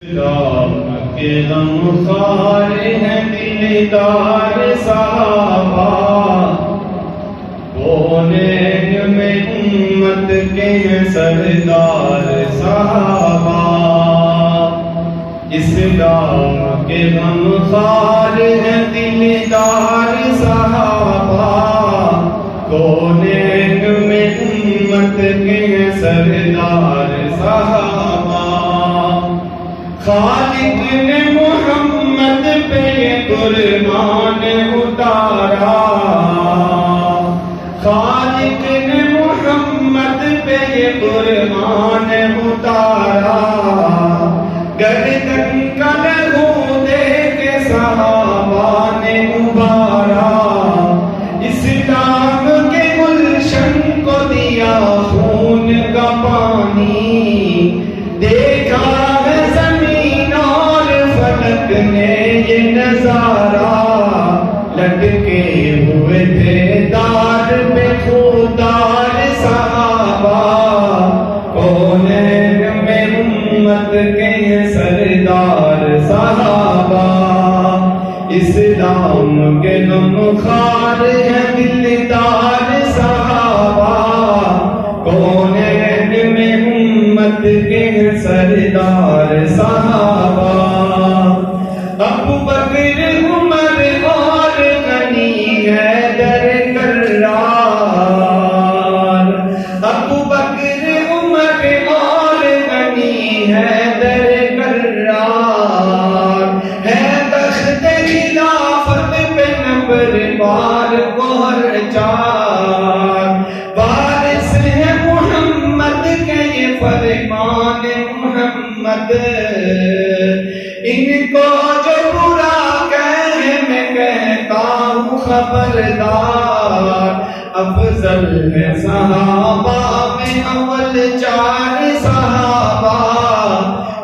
کے غمخوار ہیں دلدار صحابہ، کونین میں امت کے سردار صحابہ، اسلام کے غمخوار ہیں دلدار صحابہ، کونین میں امت کے سردار صحابہ۔ خالق نے محمد پہ یہ قربان اتارا، خالق نے محمد پہ یہ قربان اتارا، گردن کا لہو دے کے صحابہ نے ابارا، اسلام کے گلشن کو دیا خون کا پانی، دیکھا نے یہ نظارہ، لٹکے ہوئے تھے دار پہ خوددار صحابہ، کونین میں امت کے سردار صحابہ، اسلام کے غمخوار ہیں دلدار صحابہ، کونین میں امت کے سردار صحابہ۔ ابو بکر عمر اور غنی حیدر کرار، ابو بکر عمر اور غنی حیدر کرار، ہے تخت خلافت پہ نمبر بار گوہر چار، وارث ہے محمد کے یہ فرمان محمد، ان کو جو برا کہے میں کہتا ہوں خبردار، افضل ہے صحابہ میں اول چار صحابہ،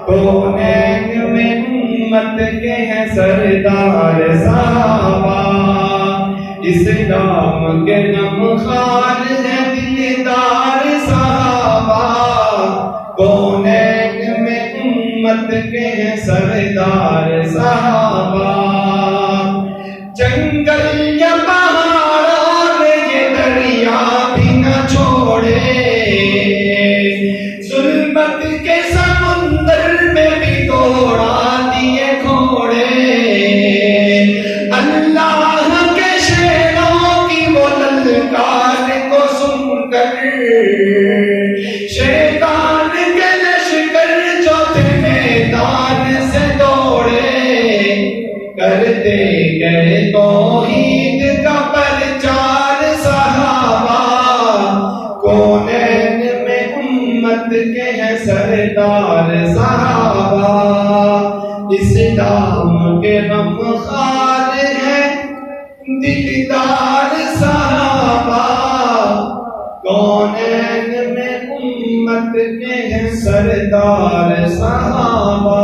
کونین میں امت کے ہیں سردار صحابہ، اسلام کے غمخوار ہیں دلدار صحابہ، کونین میں امت کے سردار صحابہ۔ جنگل یا پہاڑ اور یہ دریا بھی نہ چھوڑے، ظلمت کے سمندر میں بھی دوڑا دیے گھوڑے، اللہ کے شیروں کی وہ للکار کو سن کر، شیطان کے لشکر جو تھے میدان سے دوڑے، کرتے گئے توحید کا پرچار صحابہ، کونین میں امت کے ہیں سردار صحابہ، اسلام کے غمخوار ہیں دلدار صحابہ، کونین میں امت کے ہیں سردار صحابہ۔